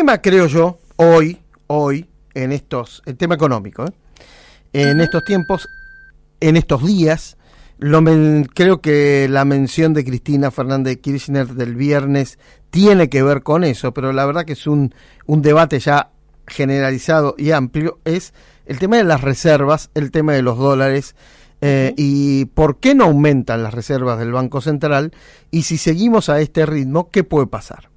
tema, creo yo, hoy, el tema económico, en estos tiempos, en estos días, creo que la mención de Cristina Fernández de Kirchner del viernes tiene que ver con eso, pero la verdad que es un debate ya generalizado y amplio, es el tema de las reservas, el tema de los dólares, y por qué no aumentan las reservas del Banco Central, y si seguimos a este ritmo, ¿qué puede pasar?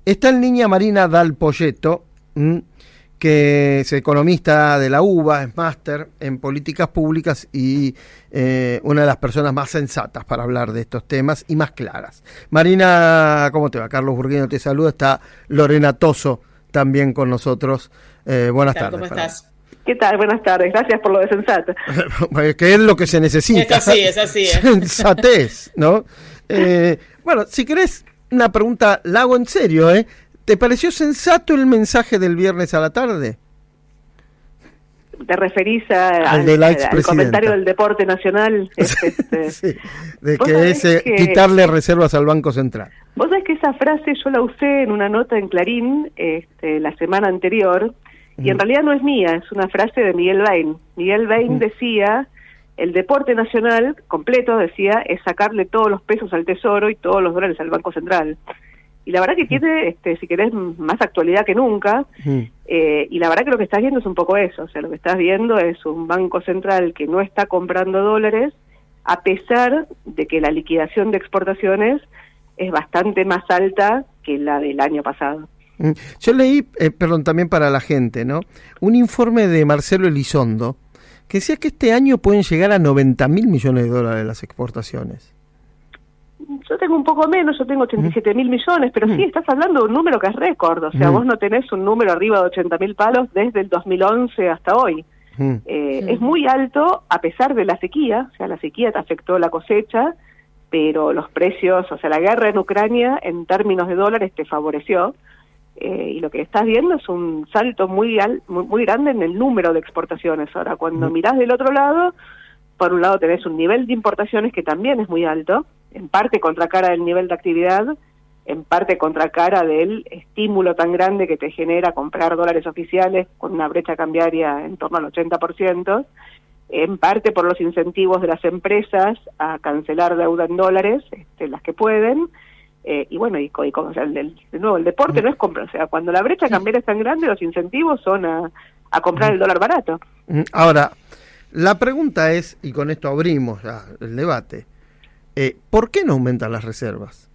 Está en línea Marina Dal Poyetto, que es economista de la UBA, es máster en políticas públicas y una de las personas más sensatas para hablar de estos temas y más claras. Marina, ¿cómo te va? Carlos Burgueño te saluda, está Lorena Toso también con nosotros. Buenas tardes. ¿Cómo estás? ¿Qué tal? Buenas tardes, gracias por lo de sensata. Que es lo que se necesita. Es así. Sensatez, ¿no? Bueno, si querés, una pregunta la hago en serio, ¿Te pareció sensato el mensaje del viernes a la tarde? ¿Te referís al comentario del deporte nacional? Sí, de que es quitarle reservas al Banco Central. Vos sabés que esa frase yo la usé en una nota en Clarín la semana anterior, y en realidad no es mía, es una frase de Miguel Bain. Miguel Bain decía, el deporte nacional completo, decía, es sacarle todos los pesos al Tesoro y todos los dólares al Banco Central. Y la verdad que tiene, si querés, más actualidad que nunca, y la verdad que lo que estás viendo es un poco eso, o sea, lo que estás viendo es un Banco Central que no está comprando dólares, a pesar de que la liquidación de exportaciones es bastante más alta que la del año pasado. Yo leí, perdón, también para la gente, ¿no? Un informe de Marcelo Elizondo que decía que este año pueden llegar a 90.000 millones de dólares las exportaciones. Yo tengo un poco menos, yo tengo 87.000 millones, pero sí, estás hablando de un número que es récord, o sea, vos no tenés un número arriba de 80.000 palos desde el 2011 hasta hoy. Es muy alto a pesar de la sequía, o sea, la sequía te afectó la cosecha, pero los precios, o sea, la guerra en Ucrania en términos de dólares te favoreció, y lo que estás viendo es un salto muy grande en el número de exportaciones. Ahora, cuando mirás del otro lado, por un lado tenés un nivel de importaciones que también es muy alto, en parte contra cara del nivel de actividad, en parte contra cara del estímulo tan grande que te genera comprar dólares oficiales con una brecha cambiaria en torno al 80%, en parte por los incentivos de las empresas a cancelar deuda en dólares, las que pueden, y bueno, o sea, de nuevo, el deporte no es comprar, o sea, cuando la brecha cambiaria es tan grande, los incentivos son a comprar el dólar barato. Ahora, la pregunta es, y con esto abrimos ya el debate, ¿por qué no aumentan las reservas?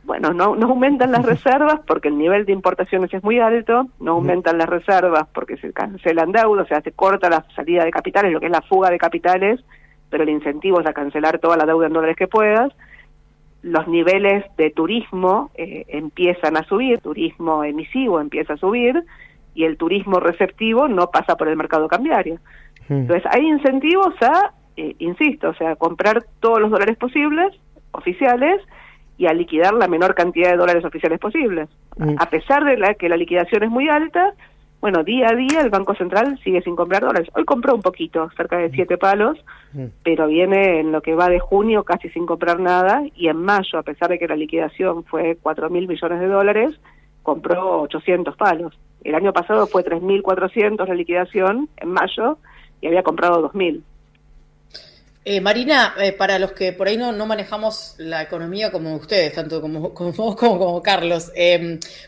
Bueno, no aumentan las reservas porque el nivel de importaciones es muy alto, no aumentan las reservas porque se cancelan deudas, o sea, se corta la salida de capitales, lo que es la fuga de capitales, pero el incentivo es a cancelar toda la deuda en dólares que puedas. Los niveles de turismo empiezan a subir, turismo emisivo empieza a subir, y el turismo receptivo no pasa por el mercado cambiario. Entonces hay incentivos a, insisto, o sea, comprar todos los dólares posibles, oficiales, y a liquidar la menor cantidad de dólares oficiales posibles. A pesar de que la liquidación es muy alta, bueno, día a día el Banco Central sigue sin comprar dólares. Hoy compró un poquito, cerca de 7 palos, pero viene en lo que va de junio casi sin comprar nada, y en mayo, a pesar de que la liquidación fue 4.000 millones de dólares, compró 800 palos. El año pasado fue 3.400 la liquidación en mayo, y había comprado 2.000. Marina, para los que por ahí no manejamos la economía como ustedes, tanto como vos como Carlos,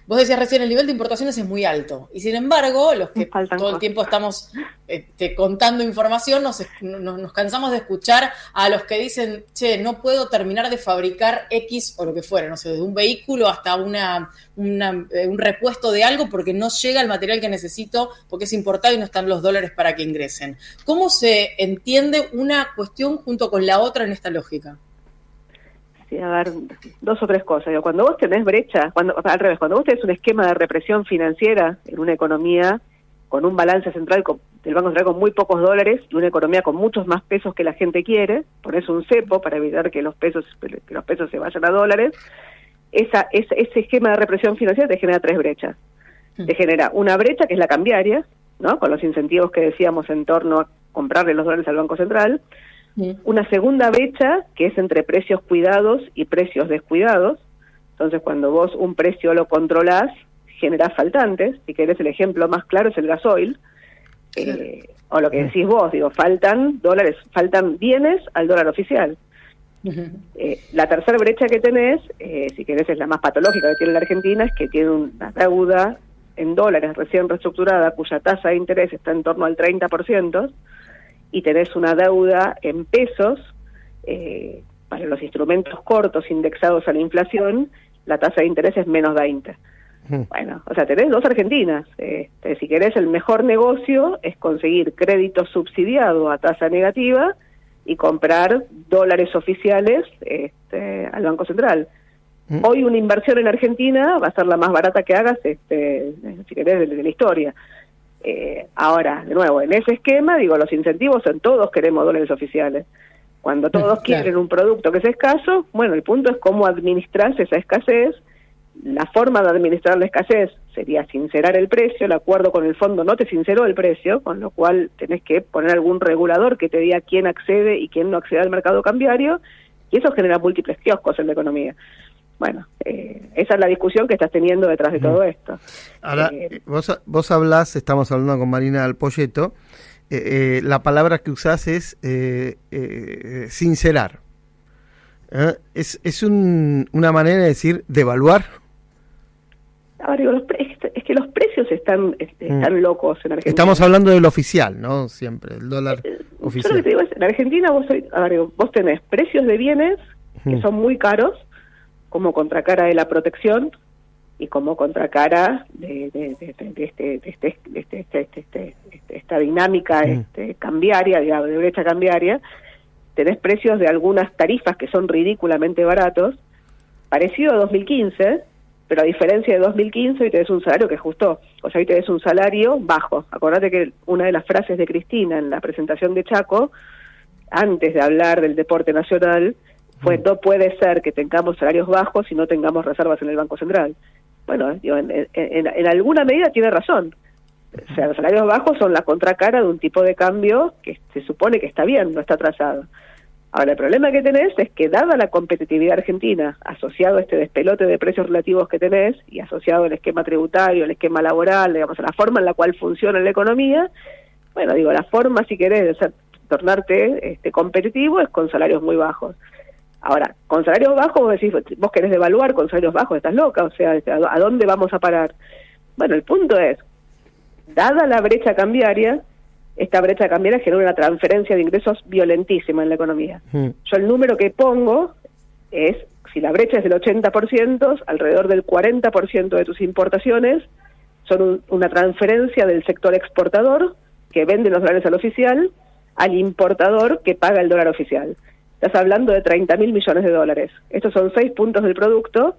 vos decías recién, el nivel de importaciones es muy alto, y sin embargo, los que todo el tiempo estamos contando información, nos cansamos de escuchar a los que dicen, che, no puedo terminar de fabricar X o lo que fuera, no sé, desde un vehículo hasta un repuesto de algo porque no llega el material que necesito porque es importado y no están los dólares para que ingresen. ¿Cómo se entiende una cuestión junto con la otra en esta lógica? Sí, a ver, 2 o 3 cosas. Cuando vos tenés brecha, al revés, cuando vos tenés un esquema de represión financiera en una economía con un balance central del Banco Central con muy pocos dólares y una economía con muchos más pesos que la gente quiere, pones un cepo para evitar que los pesos se vayan a dólares, ese esquema de represión financiera te genera 3 brechas. Te genera una brecha que es la cambiaria, ¿no? Con los incentivos que decíamos en torno a comprarle los dólares al Banco Central. Una segunda brecha que es entre precios cuidados y precios descuidados. Entonces, cuando vos un precio lo controlás, generás faltantes. Si querés, el ejemplo más claro es el gasoil, o lo que decís vos, digo, faltan dólares, faltan bienes al dólar oficial. La tercera brecha que tenés, si querés es la más patológica que tiene la Argentina, es que tiene una deuda en dólares recién reestructurada cuya tasa de interés está en torno al 30%, y tenés una deuda en pesos, para los instrumentos cortos indexados a la inflación, la tasa de interés es menos 20. Bueno, o sea, tenés dos Argentinas. Si querés, el mejor negocio es conseguir crédito subsidiado a tasa negativa y comprar dólares oficiales al Banco Central. Hoy una inversión en Argentina va a ser la más barata que hagas, si querés, de la historia. Ahora, de nuevo, en ese esquema, digo, los incentivos son todos queremos dólares oficiales. Cuando todos quieren un producto que es escaso, bueno, el punto es cómo administras esa escasez. La forma de administrar la escasez sería sincerar el precio. El acuerdo con el fondo no te sinceró el precio, con lo cual tenés que poner algún regulador que te diga quién accede y quién no accede al mercado cambiario, y eso genera múltiples kioscos en la economía. Bueno, esa es la discusión que estás teniendo detrás de todo esto. Ahora, vos hablás, estamos hablando con Marina Alpoyeto, la palabra que usás es sincerar. ¿Es una manera de decir devaluar? Ahora digo, es que los precios están locos en Argentina. Estamos hablando del oficial, ¿no? Siempre, el dólar oficial. Yo lo que te digo es, en Argentina vos tenés precios de bienes que son muy caros, como contracara de la protección y como contracara de esta dinámica cambiaria, digamos, de brecha cambiaria. Tenés precios de algunas tarifas que son ridículamente baratos, parecido a 2015, pero a diferencia de 2015 hoy tenés un salario que ajustó, o sea, hoy tenés un salario bajo. Acordate que una de las frases de Cristina en la presentación de Chaco, antes de hablar del deporte nacional, fue: no puede ser que tengamos salarios bajos y no tengamos reservas en el Banco Central. Bueno, digo, en alguna medida tiene razón. O sea, los salarios bajos son la contracara de un tipo de cambio que se supone que está bien, no está atrasado. Ahora, el problema que tenés es que, dada la competitividad argentina, asociado a este despelote de precios relativos que tenés, y asociado al esquema tributario, al esquema laboral, digamos, a la forma en la cual funciona la economía, bueno, digo, la forma, si querés, de tornarte competitivo es con salarios muy bajos. Ahora, con salarios bajos, vos decís, vos querés devaluar con salarios bajos, estás loca, o sea, ¿a dónde vamos a parar? Bueno, el punto es, dada la brecha cambiaria, esta brecha cambiaria genera una transferencia de ingresos violentísima en la economía. Yo el número que pongo es, si la brecha es del 80%, alrededor del 40% de tus importaciones son una transferencia del sector exportador, que vende los dólares al oficial, al importador, que paga el dólar oficial. Estás hablando de 30.000 millones de dólares. Estos son 6 puntos del producto,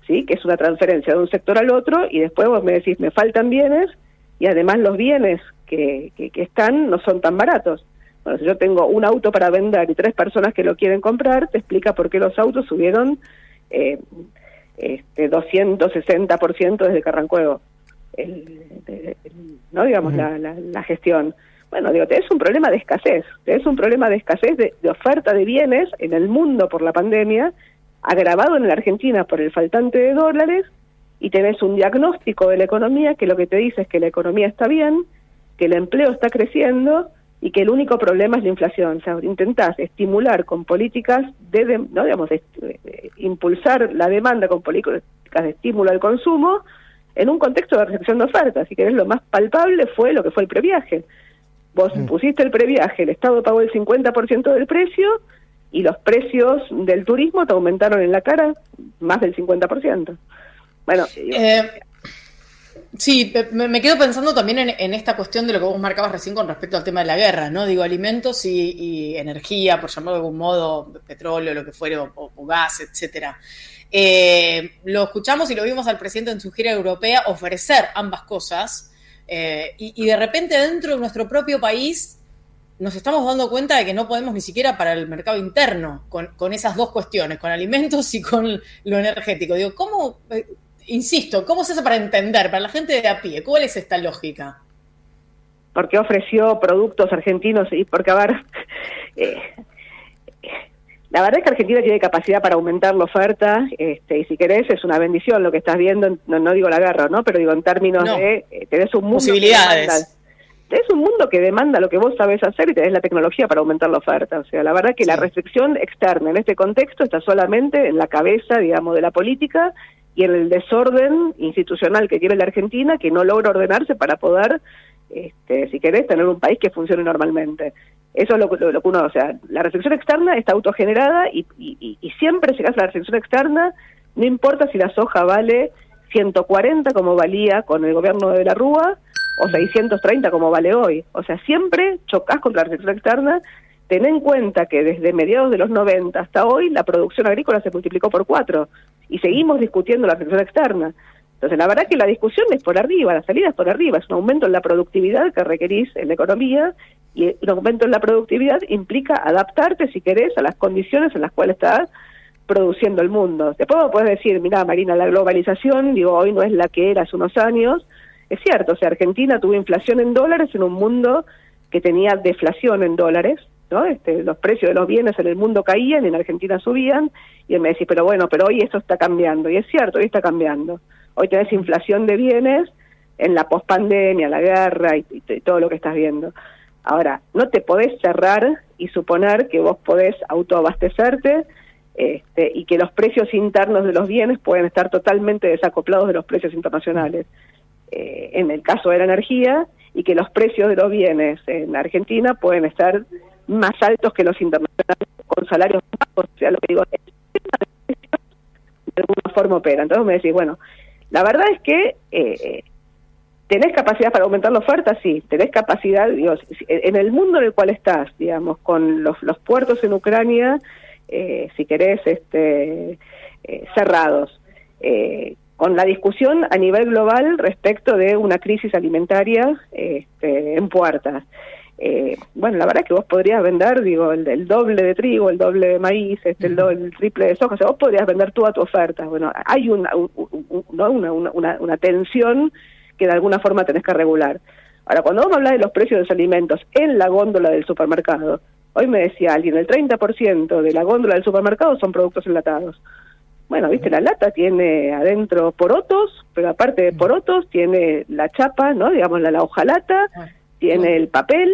¿sí? Que es una transferencia de un sector al otro, y después vos me decís, me faltan bienes, y además los bienes que están no son tan baratos. Bueno, si yo tengo un auto para vender y 3 personas que lo quieren comprar, te explica por qué los autos subieron 260% desde que arrancó ¿no? Digamos, la gestión. Bueno, digo, tenés un problema de escasez, de oferta de bienes en el mundo por la pandemia, agravado en la Argentina por el faltante de dólares, y tenés un diagnóstico de la economía que lo que te dice es que la economía está bien, que el empleo está creciendo y que el único problema es la inflación. O sea, intentás estimular con políticas impulsar la demanda con políticas de estímulo al consumo en un contexto de recepción de ofertas. Si querés, lo más palpable fue lo que fue el previaje. Vos pusiste el previaje, el Estado pagó el 50% del precio y los precios del turismo te aumentaron en la cara más del 50%. Bueno, sí, me quedo pensando también en esta cuestión de lo que vos marcabas recién con respecto al tema de la guerra, ¿no? Digo, alimentos y energía, por llamarlo de algún modo, petróleo, lo que fuere, o gas, etcétera. Lo escuchamos y lo vimos al presidente en su gira europea ofrecer ambas cosas, y de repente dentro de nuestro propio país nos estamos dando cuenta de que no podemos ni siquiera para el mercado interno con esas dos cuestiones, con alimentos y con lo energético. Digo, ¿cómo... Insisto, ¿cómo se hace para entender, para la gente de a pie? ¿Cuál es esta lógica? Porque ofreció productos argentinos y porque, a ver, La verdad es que Argentina tiene capacidad para aumentar la oferta, y si querés es una bendición lo que estás viendo, no digo la guerra, ¿no? Pero digo en términos de, tenés un mundo posibilidades. Tenés un mundo que demanda lo que vos sabés hacer y tenés la tecnología para aumentar la oferta. O sea, la verdad que la restricción externa en este contexto está solamente en la cabeza, digamos, de la política y en el desorden institucional que tiene la Argentina, que no logra ordenarse para poder, si querés, tener un país que funcione normalmente. Eso es lo que uno, o sea, la restricción externa está autogenerada y siempre si hace la restricción externa, no importa si la soja vale 140 como valía con el gobierno de la Rúa o 630 como vale hoy. O sea, siempre chocás contra la restricción externa. Ten en cuenta que desde mediados de los 90 hasta hoy la producción agrícola se multiplicó por 4 y seguimos discutiendo la restricción externa. Entonces, la verdad que la discusión es por arriba, la salida es por arriba, es un aumento en la productividad que requerís en la economía, y un aumento en la productividad implica adaptarte, si querés, a las condiciones en las cuales está produciendo el mundo. Después vos podés decir, mirá, Marina, la globalización, digo, hoy no es la que era hace unos años. Es cierto, o sea, Argentina tuvo inflación en dólares en un mundo que tenía deflación en dólares, ¿no? Los precios de los bienes en el mundo caían y en Argentina subían, y él me decís, pero hoy esto está cambiando, y es cierto, hoy está cambiando. Hoy tenés inflación de bienes en la pospandemia, la guerra y todo lo que estás viendo. Ahora, no te podés cerrar y suponer que vos podés autoabastecerte y que los precios internos de los bienes pueden estar totalmente desacoplados de los precios internacionales. En el caso de la energía, y que los precios de los bienes en Argentina pueden estar más altos que los internacionales con salarios bajos. O sea, lo que digo, de alguna forma opera. Entonces me decís, bueno, la verdad es que ¿tenés capacidad para aumentar la oferta? Sí. ¿Tenés capacidad, digo, en el mundo en el cual estás, digamos, con los puertos en Ucrania, si querés, cerrados, con la discusión a nivel global respecto de una crisis alimentaria en puertas? Bueno, la verdad es que vos podrías vender, digo, el doble de trigo, el doble de maíz, el triple de soja, o sea, vos podrías vender toda tu oferta. Bueno, hay una tensión que de alguna forma tenés que regular. Ahora, cuando vos me hablás de los precios de los alimentos en la góndola del supermercado, hoy me decía alguien, el 30% de la góndola del supermercado son productos enlatados. Bueno, viste, la lata tiene adentro porotos, pero aparte de porotos tiene la chapa, ¿no? Digamos, la hojalata, tiene el papel,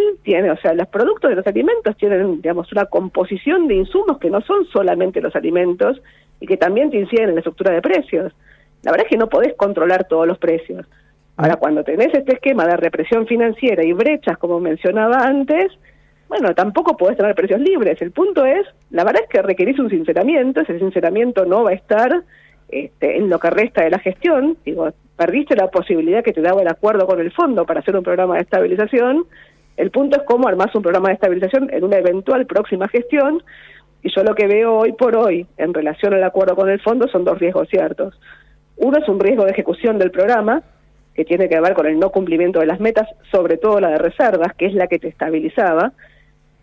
o sea, los productos de los alimentos tienen, digamos, una composición de insumos que no son solamente los alimentos y que también te inciden en la estructura de precios. La verdad es que no podés controlar todos los precios. Ahora, cuando tenés este esquema de represión financiera y brechas, como mencionaba antes, bueno, tampoco podés tener precios libres. El punto es, la verdad es que requerís un sinceramiento, ese sinceramiento no va a estar en lo que resta de la gestión. Digo, perdiste la posibilidad que te daba el acuerdo con el fondo para hacer un programa de estabilización. El punto es cómo armás un programa de estabilización en una eventual próxima gestión, y yo lo que veo hoy por hoy en relación al acuerdo con el fondo son dos riesgos ciertos. Uno es un riesgo de ejecución del programa, que tiene que ver con el no cumplimiento de las metas, sobre todo la de reservas, que es la que te estabilizaba,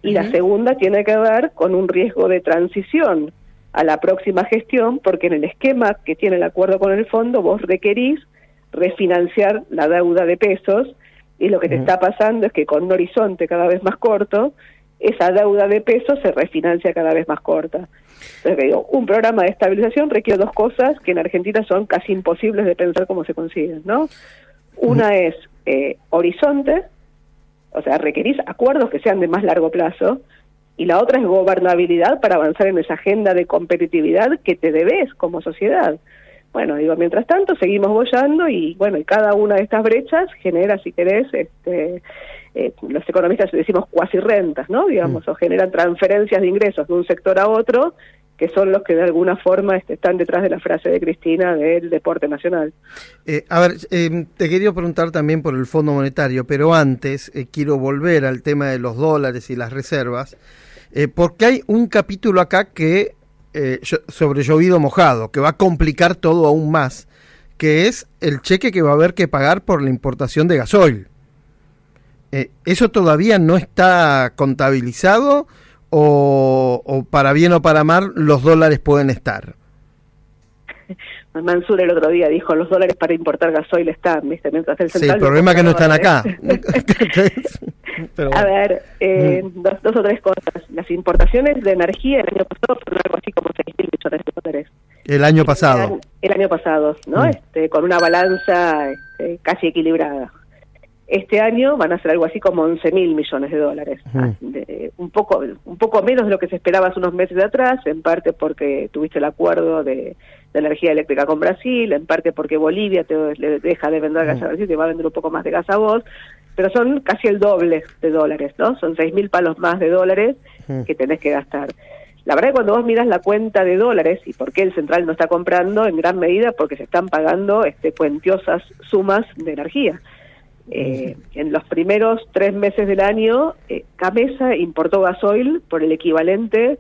y la segunda tiene que ver con un riesgo de transición a la próxima gestión, porque en el esquema que tiene el acuerdo con el fondo vos requerís refinanciar la deuda de pesos, y lo que te está pasando es que con un horizonte cada vez más corto, esa deuda de pesos se refinancia cada vez más corta. Entonces, digo, un programa de estabilización requiere dos cosas que en Argentina son casi imposibles de pensar cómo se consiguen, ¿no? Una es horizonte, o sea, requerís acuerdos que sean de más largo plazo, y la otra es gobernabilidad para avanzar en esa agenda de competitividad que te debes como sociedad. Bueno, digo, mientras tanto seguimos boyando y bueno, y cada una de estas brechas genera, si querés, los economistas decimos cuasi rentas, ¿no? Digamos, o generan transferencias de ingresos de un sector a otro, que son los que de alguna forma están detrás de la frase de Cristina del deporte nacional. Te quería preguntar también por el Fondo Monetario, pero antes quiero volver al tema de los dólares y las reservas, porque hay un capítulo acá que sobre llovido mojado, que va a complicar todo aún más, que es el cheque que va a haber que pagar por la importación de gasoil. ¿Eso todavía no está contabilizado o para bien o para mal los dólares pueden estar? Mansur el otro día dijo, los dólares para importar gasoil están, ¿viste? Mientras el central... Sí, el problema es que no están acá. Pero A ver, dos o tres cosas. Las importaciones de energía el año pasado fueron algo así como 6.000 millones de dólares. el año pasado. El año pasado, ¿no? Con una balanza casi equilibrada. Este año van a ser algo así como 11.000 millones de dólares. Un poco menos de lo que se esperaba hace unos meses atrás, en parte porque tuviste el acuerdo de energía eléctrica con Brasil, en parte porque Bolivia le deja de vender gas a Brasil, te va a vender un poco más de gas a vos, pero son casi el doble de dólares, ¿no? Son 6.000 palos más de dólares que tenés que gastar. La verdad que cuando vos miras la cuenta de dólares y por qué el central no está comprando, en gran medida porque se están pagando cuantiosas sumas de energía. En los primeros 3 meses del año, Gamesa importó gasoil por el equivalente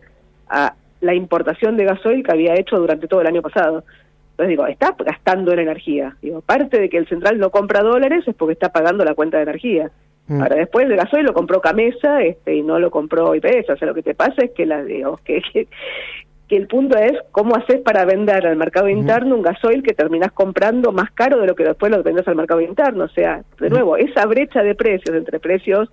a la importación de gasoil que había hecho durante todo el año pasado. Entonces digo, está gastando en energía. Digo, parte de que el central no compra dólares es porque está pagando la cuenta de energía. Ahora, después el gasoil lo compró Gamesa y no lo compró IPS. O sea, lo que te pasa es que que el punto es cómo haces para vender al mercado interno un gasoil que terminás comprando más caro de lo que después lo vendés al mercado interno. O sea, de nuevo, esa brecha de precios entre precios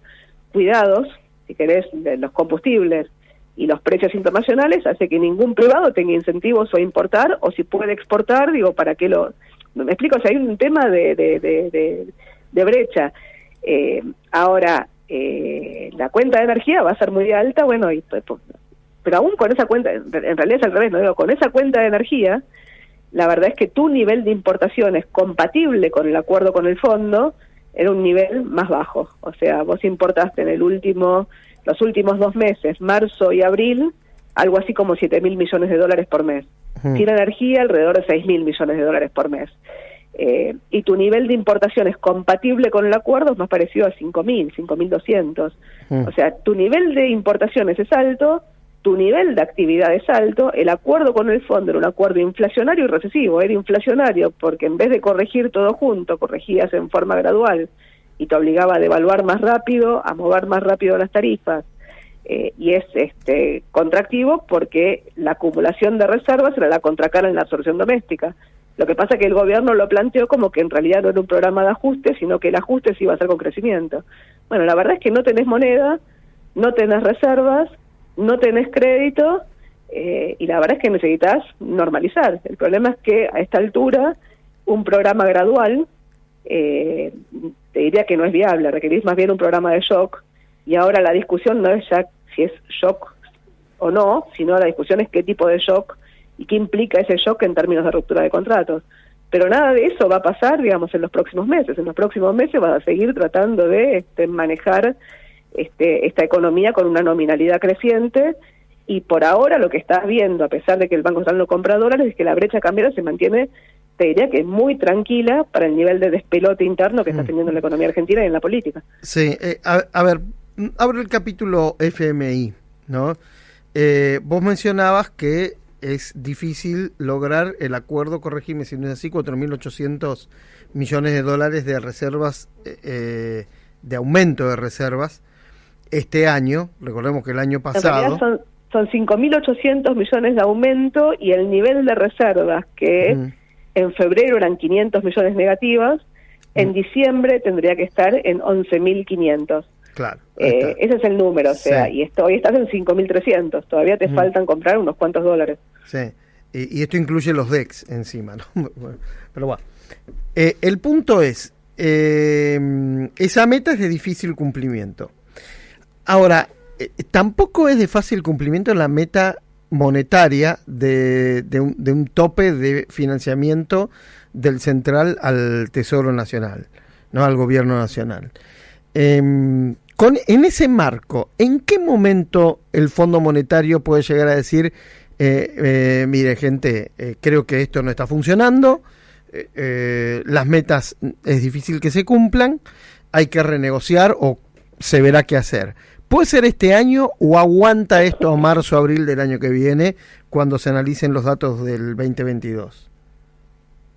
cuidados, si querés, de los combustibles y los precios internacionales, hace que ningún privado tenga incentivos a importar, o si puede exportar, digo, ¿para qué lo...? ¿Me explico? O sea, hay un tema de brecha. Ahora, la cuenta de energía va a ser muy alta, bueno, pero aún con esa cuenta, en realidad es al revés, ¿no? Digo, con esa cuenta de energía, la verdad es que tu nivel de importaciones compatible con el acuerdo con el fondo era un nivel más bajo. O sea, vos importaste en los últimos 2 meses, marzo y abril, algo así como 7.000 millones de dólares por mes. Sin energía, alrededor de 6.000 millones de dólares por mes. Y tu nivel de importaciones compatible con el acuerdo es más parecido a 5.000, 5.200. O sea, tu nivel de importaciones es alto, tu nivel de actividad es alto, el acuerdo con el fondo era un acuerdo inflacionario y recesivo. Era inflacionario porque en vez de corregir todo junto, corregías en forma gradual y te obligaba a devaluar más rápido, a mover más rápido las tarifas. Y es contractivo porque la acumulación de reservas era la contracara en la absorción doméstica. Lo que pasa es que el gobierno lo planteó como que en realidad no era un programa de ajuste, sino que el ajuste se iba a hacer con crecimiento. Bueno, la verdad es que no tenés moneda, no tenés reservas, no tenés crédito, y la verdad es que necesitas normalizar. El problema es que a esta altura un programa gradual te diría que no es viable, requerís más bien un programa de shock, y ahora la discusión no es ya si es shock o no, sino la discusión es qué tipo de shock y qué implica ese shock en términos de ruptura de contratos. Pero nada de eso va a pasar, digamos, en los próximos meses. En los próximos meses vas a seguir tratando de manejar esta economía con una nominalidad creciente, y por ahora lo que estás viendo, a pesar de que el Banco Central no compra dólares, es que la brecha cambiaria se mantiene, te diría que muy tranquila para el nivel de despelote interno que está teniendo la economía argentina y en la política. Sí, a ver, abro el capítulo FMI, ¿no? Vos mencionabas que es difícil lograr el acuerdo, corregime si no es así, 4.800 millones de dólares de reservas, de aumento de reservas este año. Recordemos que el año pasado... Son 5.800 millones de aumento, y el nivel de reservas que en febrero eran 500 millones negativas, en diciembre tendría que estar en 11.500. Claro. Ese es el número, o sea, y hoy estás en 5.300, todavía te faltan comprar unos cuantos dólares. Sí, y esto incluye los DEX encima, ¿no? Pero bueno, el punto es, esa meta es de difícil cumplimiento. Ahora, tampoco es de fácil cumplimiento la meta monetaria de un tope de financiamiento del central al Tesoro Nacional, no al Gobierno Nacional. En ese marco, ¿en qué momento el Fondo Monetario puede llegar a decir, mire gente, creo que esto no está funcionando, las metas es difícil que se cumplan, hay que renegociar o se verá qué hacer? ¿Puede ser este año o aguanta esto a marzo, abril del año que viene, cuando se analicen los datos del 2022?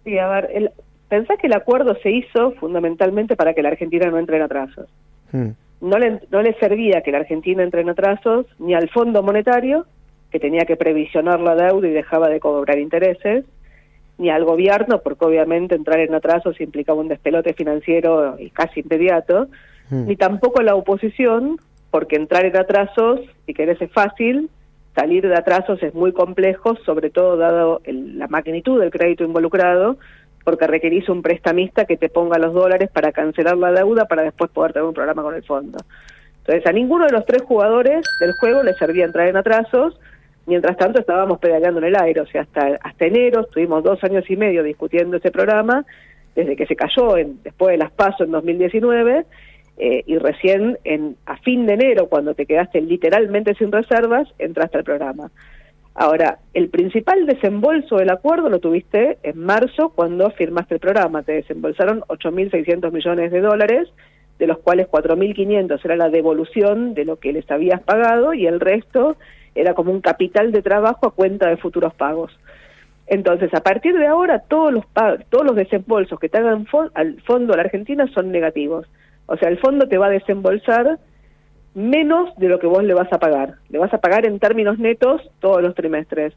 Sí, a ver, pensá que el acuerdo se hizo fundamentalmente para que la Argentina no entre en atrasos. No le servía que la Argentina entre en atrasos ni al Fondo Monetario, que tenía que previsionar la deuda y dejaba de cobrar intereses, ni al gobierno, porque obviamente entrar en atrasos implicaba un despelote financiero y casi inmediato. ni tampoco la oposición, porque entrar en atrasos, si querés, es fácil, salir de atrasos es muy complejo, sobre todo dado la magnitud del crédito involucrado, porque requerís un prestamista que te ponga los dólares para cancelar la deuda para después poder tener un programa con el fondo. Entonces, a ninguno de los tres jugadores del juego le servía entrar en atrasos. Mientras tanto, estábamos pedaleando en el aire, o sea, hasta enero estuvimos 2 años y medio discutiendo ese programa, desde que se cayó después de las PASO en 2019, y recién a fin de enero, cuando te quedaste literalmente sin reservas, entraste al programa. Ahora, el principal desembolso del acuerdo lo tuviste en marzo, cuando firmaste el programa. Te desembolsaron 8.600 millones de dólares, de los cuales 4.500 era la devolución de lo que les habías pagado, y el resto era como un capital de trabajo a cuenta de futuros pagos. Entonces, a partir de ahora, todos los desembolsos que te hagan al fondo de la Argentina son negativos. O sea, el fondo te va a desembolsar menos de lo que vos le vas a pagar. Le vas a pagar en términos netos todos los trimestres.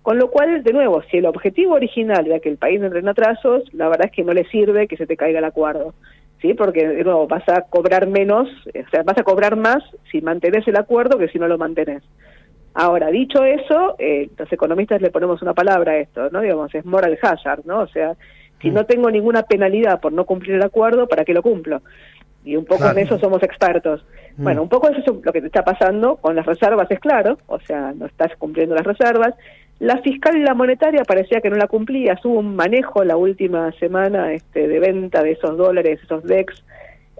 Con lo cual, de nuevo, si el objetivo original era que el país entre en atrasos, la verdad es que no le sirve que se te caiga el acuerdo, ¿sí? Porque, de nuevo, vas a cobrar menos, o sea, vas a cobrar más si mantenés el acuerdo que si no lo mantenés. Ahora, dicho eso, los economistas le ponemos una palabra a esto, ¿no? Digamos, es moral hazard, ¿no? O sea, si no tengo ninguna penalidad por no cumplir el acuerdo, ¿para qué lo cumplo? Y un poco en eso somos expertos. Bueno, un poco eso es lo que te está pasando con las reservas, es claro, o sea, no estás cumpliendo las reservas. La fiscal y la monetaria parecía que no la cumplía, hubo un manejo la última semana de venta de esos dólares, esos DEX,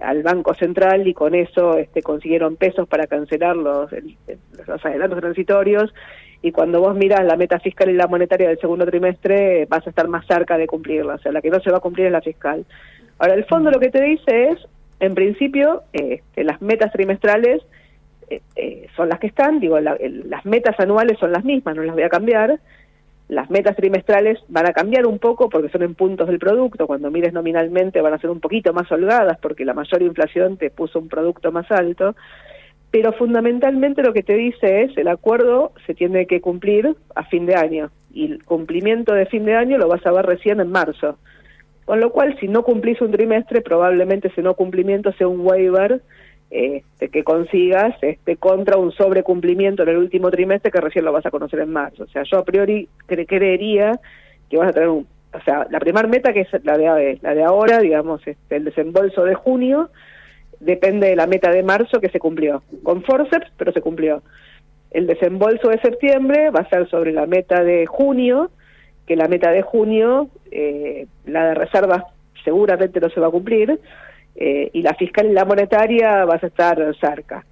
al Banco Central, y con eso consiguieron pesos para cancelar los adelantos transitorios, y cuando vos mirás la meta fiscal y la monetaria del segundo trimestre, vas a estar más cerca de cumplirla, o sea, la que no se va a cumplir es la fiscal. Ahora, el fondo lo que te dice es, en principio, las metas trimestrales son las que están, las metas anuales son las mismas, no las voy a cambiar. Las metas trimestrales van a cambiar un poco porque son en puntos del producto. Cuando mires nominalmente van a ser un poquito más holgadas porque la mayor inflación te puso un producto más alto. Pero fundamentalmente lo que te dice es el acuerdo se tiene que cumplir a fin de año. Y el cumplimiento de fin de año lo vas a ver recién en marzo. Con lo cual, si no cumplís un trimestre, probablemente ese no cumplimiento sea un waiver que consigas contra un sobrecumplimiento en el último trimestre que recién lo vas a conocer en marzo. O sea, yo a priori creería que vas a tener o sea, la primera meta, que es la de ahora, digamos, el desembolso de junio, depende de la meta de marzo, que se cumplió. Con forceps, pero se cumplió. El desembolso de septiembre va a ser sobre la meta de junio, que la meta de junio, la de reservas seguramente no se va a cumplir, y la fiscal y la monetaria vas a estar cerca.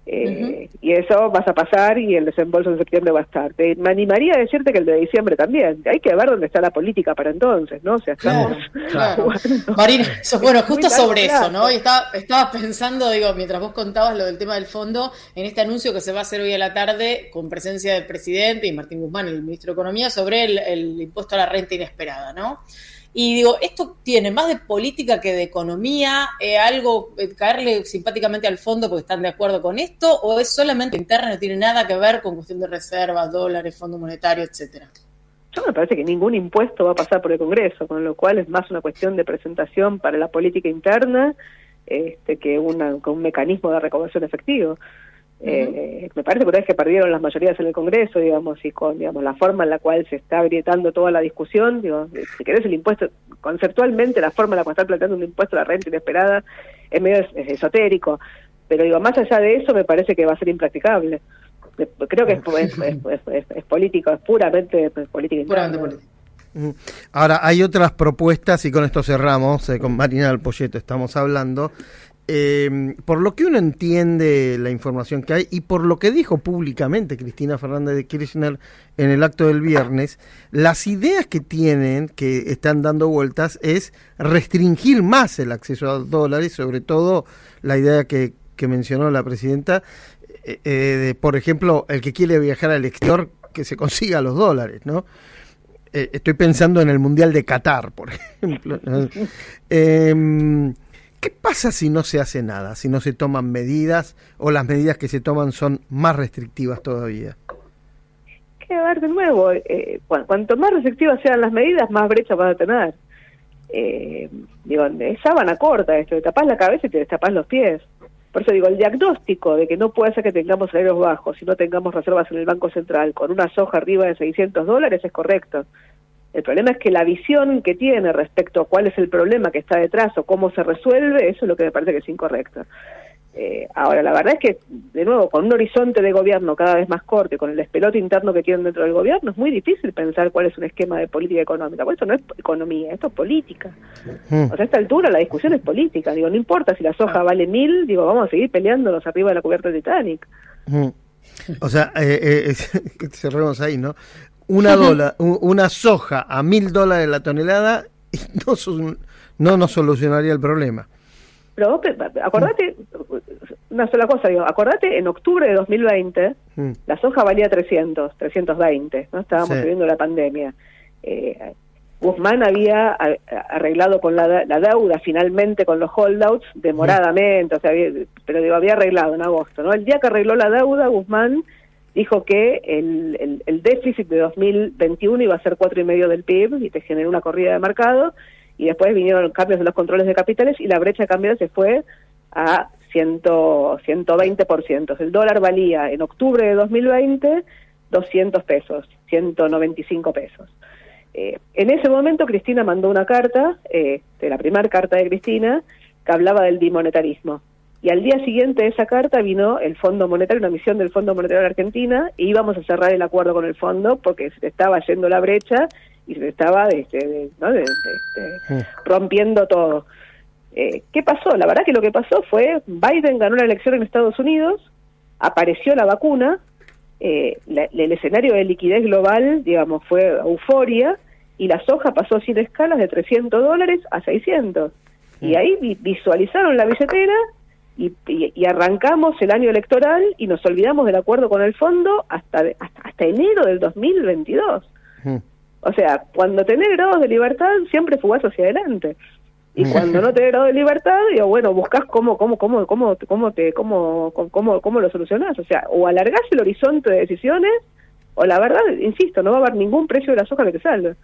Y eso vas a pasar, y el desembolso de septiembre va a estar. Me animaría a decirte que el de diciembre también. Hay que ver dónde está la política para entonces, ¿no? O sea, estamos... Claro. Marina, bueno, justo sobre eso, ¿no? Y estaba pensando, mientras vos contabas lo del tema del fondo, en este anuncio que se va a hacer hoy a la tarde, con presencia del presidente y Martín Guzmán, el ministro de Economía, sobre el impuesto a la renta inesperada, ¿no? Y esto tiene más de política que de economía, caerle simpáticamente al fondo porque están de acuerdo con esto, o es solamente interno, no tiene nada que ver con cuestión de reservas, dólares, fondo monetario, etcétera. Yo me parece que ningún impuesto va a pasar por el Congreso, con lo cual es más una cuestión de presentación para la política interna que un mecanismo de recaudación efectivo. Me parece que una vez que perdieron las mayorías en el Congreso, y con la forma en la cual se está agrietando toda la discusión, si querés el impuesto, conceptualmente la forma en la cual están planteando un impuesto a la renta inesperada es medio esotérico, pero más allá de eso me parece que va a ser impracticable. Creo que es político, es puramente política interna. Ahora, hay otras propuestas, y con esto cerramos, con Marina del Poyeto estamos hablando. Por lo que uno entiende la información que hay y por lo que dijo públicamente Cristina Fernández de Kirchner en el acto del viernes, las ideas que tienen, que están dando vueltas, es restringir más el acceso a dólares, sobre todo la idea que mencionó la presidenta, por ejemplo, el que quiere viajar al exterior, que se consiga los dólares, ¿no? Estoy pensando en el Mundial de Qatar, por ejemplo, ¿no? ¿Qué pasa si no se hace nada, si no se toman medidas, o las medidas que se toman son más restrictivas todavía? Que a ver, de nuevo, cuanto más restrictivas sean las medidas, más brecha vas a tener. Digo, es sábana corta esto, te tapás la cabeza y te destapás los pies. Por eso digo, el diagnóstico de que no puede ser que tengamos salarios bajos y no tengamos reservas en el Banco Central con una soja arriba de $600 es correcto. El problema es que la visión que tiene respecto a cuál es el problema que está detrás o cómo se resuelve, eso es lo que me parece que es incorrecto. Ahora, la verdad es que, de nuevo, con un horizonte de gobierno cada vez más corto y con el despelote interno que tienen dentro del gobierno, es muy difícil pensar cuál es un esquema de política económica. Por eso no es economía, esto es política. O sea, a esta altura la discusión es política. Digo, no importa si la soja vale 1.000, digo, vamos a seguir peleándonos arriba de la cubierta de Titanic. O sea, cerremos ahí, ¿no? Una soja a $1.000 la tonelada no nos solucionaría el problema. Pero acordate, una sola cosa, digo, acordate, en octubre de 2020, la soja valía 320, ¿no? Estábamos viviendo la pandemia. Guzmán había arreglado con la deuda finalmente con los holdouts, demoradamente, o sea, pero había arreglado en agosto, ¿no? El día que arregló la deuda, Guzmán dijo que el déficit de 2021 iba a ser 4,5 del PIB y te generó una corrida de mercado. Y después vinieron cambios en los controles de capitales y la brecha de cambio se fue a 120%. El dólar valía en octubre de 2020 200 pesos, 195 pesos. En ese momento Cristina mandó una carta, la primera carta de Cristina, que hablaba del bimonetarismo. Y al día siguiente de esa carta vino el Fondo Monetario, una misión del Fondo Monetario de la Argentina, y íbamos a cerrar el acuerdo con el fondo porque se estaba yendo la brecha y se estaba rompiendo todo. ¿Qué pasó? La verdad que lo que pasó fue, Biden ganó la elección en Estados Unidos, apareció la vacuna, el escenario de liquidez global, digamos, fue euforia, y la soja pasó sin escalas de $300 a 600. Y ahí visualizaron la billetera y arrancamos el año electoral y nos olvidamos del acuerdo con el fondo hasta enero del 2022. O sea, cuando tenés grados de libertad, siempre fugás hacia adelante. Y cuando no tenés grado de libertad, digo, bueno, buscás cómo lo solucionás. O sea, o alargás el horizonte de decisiones, o la verdad, insisto, no va a haber ningún precio de la soja que te salga.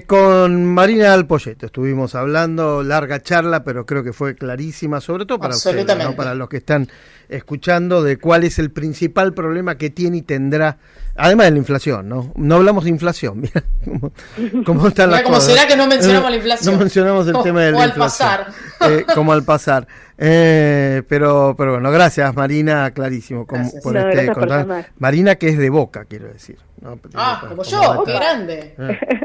Con Marina Alpoyetto estuvimos hablando, larga charla, pero creo que fue clarísima, sobre todo para ustedes, ¿no? Para los que están escuchando, de cuál es el principal problema que tiene y tendrá, además de la inflación, ¿no? No hablamos de inflación, mira cómo están las cosas. Como será que no mencionamos la inflación. No mencionamos el tema de la inflación. Como al pasar. Pero bueno, gracias Marina, clarísimo. Por Marina, que es de Boca, quiero decir, ¿no? Como yo, qué grande.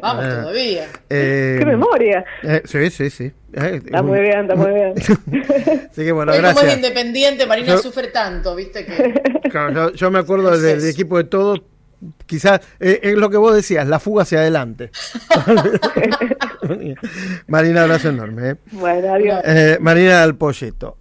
Vamos todavía. ¡Qué memoria! Sí. Está muy bien. Así que bueno, hoy, gracias. como es independiente, Marina sufre tanto, ¿viste? Claro, yo me acuerdo del equipo de todos. Quizás es lo que vos decías, la fuga hacia adelante. Marina, abrazo enorme. Bueno, adiós. Marina Alpoyetto.